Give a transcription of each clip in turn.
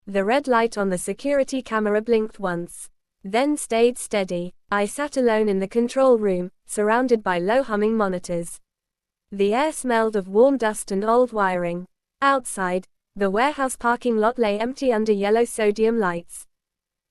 The red light on the security camera blinked once, then stayed steady. I sat alone in the control room, surrounded by low-humming monitors. The air smelled of warm dust and old wiring. Outside, the warehouse parking lot lay empty under yellow sodium lights.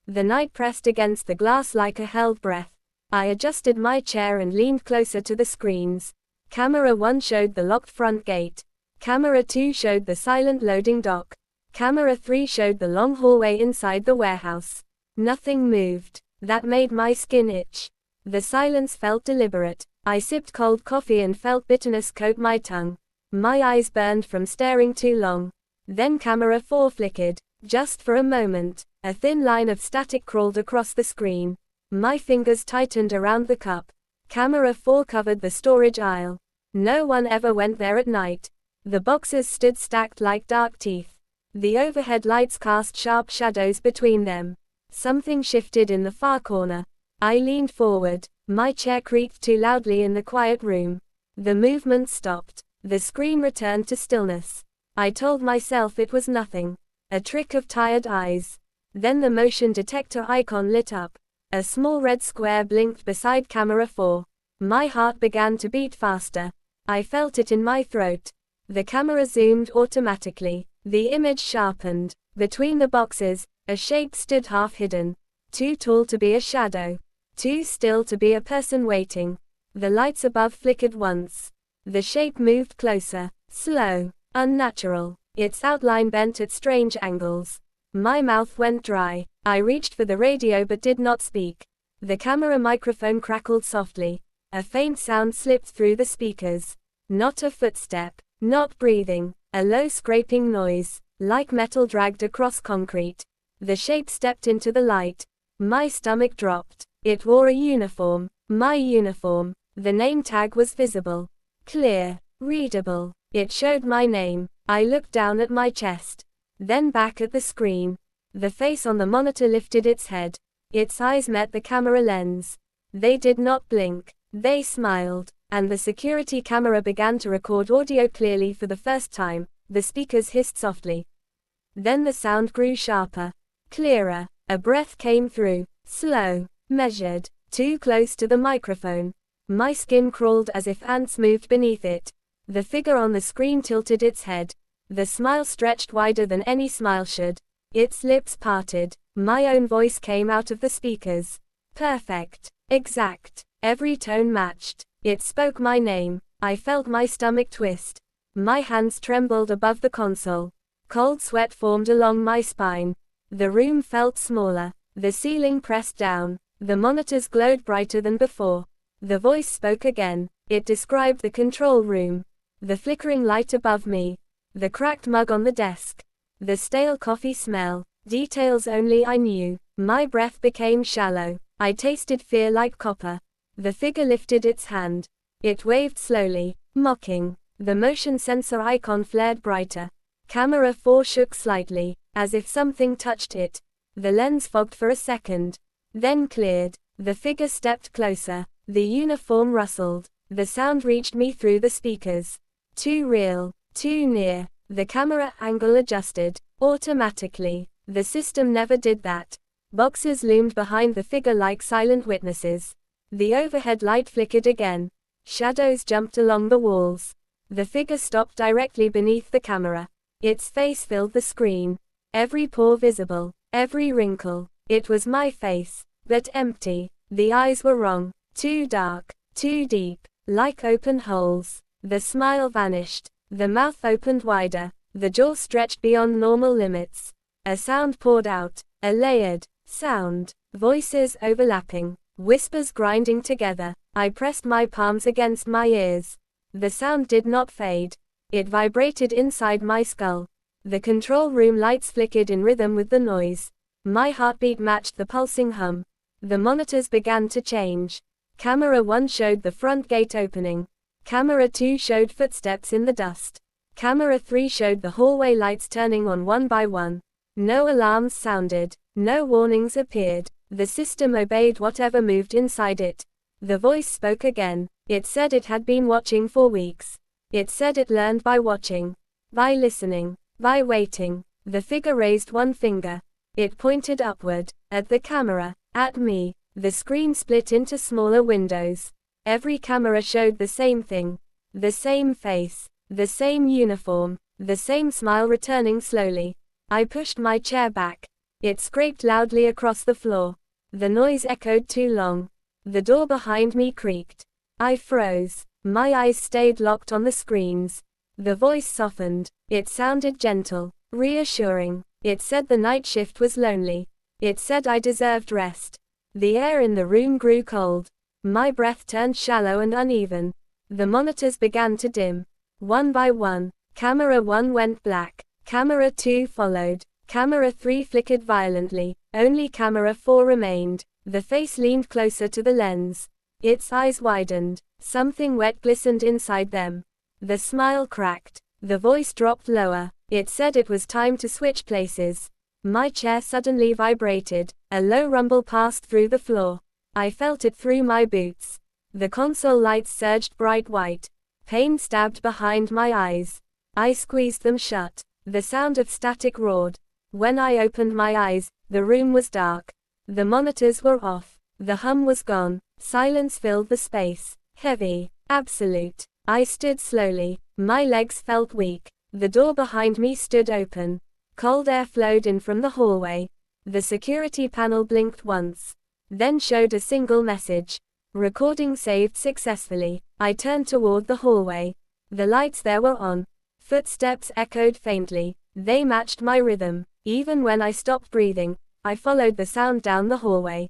The night pressed against the glass like a held breath. I adjusted my chair and leaned closer to the screens. Camera 1 showed the locked front gate. Camera 2 showed the silent loading dock. Camera 3 showed the long hallway inside the warehouse. Nothing moved. That made my skin itch. The silence felt deliberate. I sipped cold coffee and felt bitterness coat my tongue. My eyes burned from staring too long. Then camera 4 flickered. Just for a moment, a thin line of static crawled across the screen. My fingers tightened around the cup. Camera 4 covered the storage aisle. No one ever went there at night. The boxes stood stacked like dark teeth. The overhead lights cast sharp shadows between them. Something shifted in the far corner. I leaned forward. My chair creaked too loudly in the quiet room. The movement stopped. The screen returned to stillness. I told myself it was nothing. A trick of tired eyes. Then the motion detector icon lit up. A small red square blinked beside camera 4. My heart began to beat faster. I felt it in my throat. The camera zoomed automatically. The image sharpened. Between the boxes, a shape stood half hidden. Too tall to be a shadow. Too still to be a person waiting. The lights above flickered once. The shape moved closer. Slow. Unnatural. Its outline bent at strange angles. My mouth went dry. I reached for the radio but did not speak. The camera microphone crackled softly. A faint sound slipped through the speakers. Not a footstep. Not breathing. A low scraping noise, like metal dragged across concrete. The shape stepped into the light. My stomach dropped. It wore a uniform. My uniform. The name tag was visible. Clear. Readable. It showed my name. I looked down at my chest. Then back at the screen. The face on the monitor lifted its head. Its eyes met the camera lens. They did not blink. They smiled. And the security camera began to record audio clearly for the first time. The speakers hissed softly. Then the sound grew sharper. Clearer. A breath came through. Slow. Measured. Too close to the microphone. My skin crawled as if ants moved beneath it. The figure on the screen tilted its head. The smile stretched wider than any smile should. Its lips parted. My own voice came out of the speakers. Perfect. Exact. Every tone matched. It spoke my name. I felt my stomach twist. My hands trembled above the console. Cold sweat formed along my spine. The room felt smaller. The ceiling pressed down. The monitors glowed brighter than before. The voice spoke again. It described the control room. The flickering light above me. The cracked mug on the desk. The stale coffee smell. Details only I knew. My breath became shallow. I tasted fear like copper. The figure lifted its hand. It waved slowly, mocking. The motion sensor icon flared brighter. Camera 4 shook slightly, as if something touched it. The lens fogged for a second. Then cleared. The figure stepped closer. The uniform rustled. The sound reached me through the speakers. Too real. Too near. The camera angle adjusted. Automatically. The system never did that. Boxes loomed behind the figure like silent witnesses. The overhead light flickered again. Shadows jumped along the walls. The figure stopped directly beneath the camera. Its face filled the screen. Every pore visible. Every wrinkle. It was my face. But empty. The eyes were wrong. Too dark. Too deep. Like open holes. The smile vanished. The mouth opened wider. The jaw stretched beyond normal limits. A sound poured out. A layered sound. Voices overlapping. Whispers grinding together. I pressed my palms against my ears. The sound did not fade. It vibrated inside my skull. The control room lights flickered in rhythm with the noise. My heartbeat matched the pulsing hum. The monitors began to change. Camera 1 showed the front gate opening. Camera 2 showed footsteps in the dust. Camera 3 showed the hallway lights turning on one by one. No alarms sounded. No warnings appeared. The system obeyed whatever moved inside it. The voice spoke again. It said it had been watching for weeks. It said it learned by watching. By listening. By waiting. The figure raised one finger. It pointed upward, at the camera, at me. The screen split into smaller windows. Every camera showed the same thing. The same face. The same uniform. The same smile returning slowly. I pushed my chair back. It scraped loudly across the floor. The noise echoed too long. The door behind me creaked. I froze. My eyes stayed locked on the screens. The voice softened. It sounded gentle, reassuring. It said the night shift was lonely. It said I deserved rest. The air in the room grew cold. My breath turned shallow and uneven. The monitors began to dim. One by one. Camera 1 went black. Camera 2 followed. Camera 3 flickered violently. Only camera 4 remained. The face leaned closer to the lens. Its eyes widened. Something wet glistened inside them. The smile cracked. The voice dropped lower. It said it was time to switch places. My chair suddenly vibrated. A low rumble passed through the floor. I felt it through my boots. The console lights surged bright white. Pain stabbed behind my eyes. I squeezed them shut. The sound of static roared. When I opened my eyes, the room was dark. The monitors were off. The hum was gone. Silence filled the space. Heavy. Absolute. I stood slowly. My legs felt weak. The door behind me stood open. Cold air flowed in from the hallway. The security panel blinked once. Then showed a single message. Recording saved successfully. I turned toward the hallway. The lights there were on. Footsteps echoed faintly. They matched my rhythm. Even when I stopped breathing, I followed the sound down the hallway.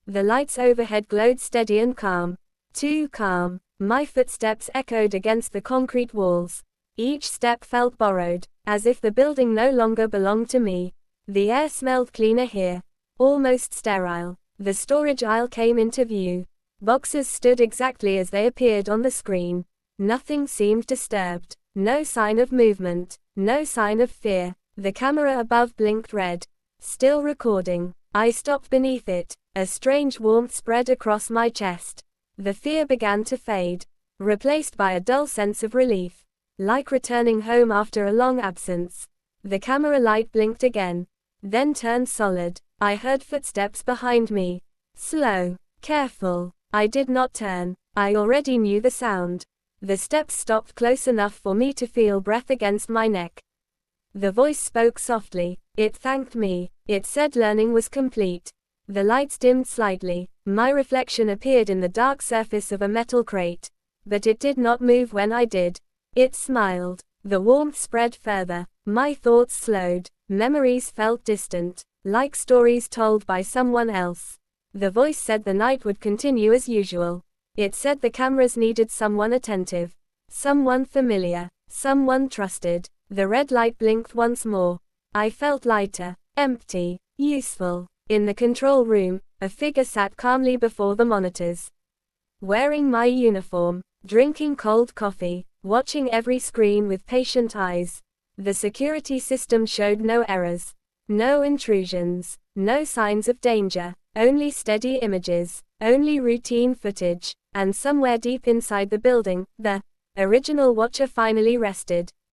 The lights overhead glowed steady and calm. Too calm. My footsteps echoed against the concrete walls. Each step felt borrowed, as if the building no longer belonged to me. The air smelled cleaner here. Almost sterile. The storage aisle came into view. Boxes stood exactly as they appeared on the screen. Nothing seemed disturbed. No sign of movement. No sign of fear. The camera above blinked red. Still recording. I stopped beneath it. A strange warmth spread across my chest. The fear began to fade, replaced by a dull sense of relief, like returning home after a long absence. The camera light blinked again, then turned solid. I heard footsteps behind me. Slow, careful. I did not turn. I already knew the sound. The steps stopped close enough for me to feel breath against my neck. The voice spoke softly. It thanked me. It said learning was complete. The lights dimmed slightly. My reflection appeared in the dark surface of a metal crate. But it did not move when I did. It smiled. The warmth spread further. My thoughts slowed. Memories felt distant, like stories told by someone else. The voice said the night would continue as usual. It said the cameras needed someone attentive. Someone familiar. Someone trusted. The red light blinked once more. I felt lighter. Empty. Useful. In the control room, a figure sat calmly before the monitors. Wearing my uniform, drinking cold coffee, watching every screen with patient eyes. The security system showed no errors. No intrusions. No signs of danger. Only steady images. Only routine footage. And somewhere deep inside the building, the original watcher finally rested.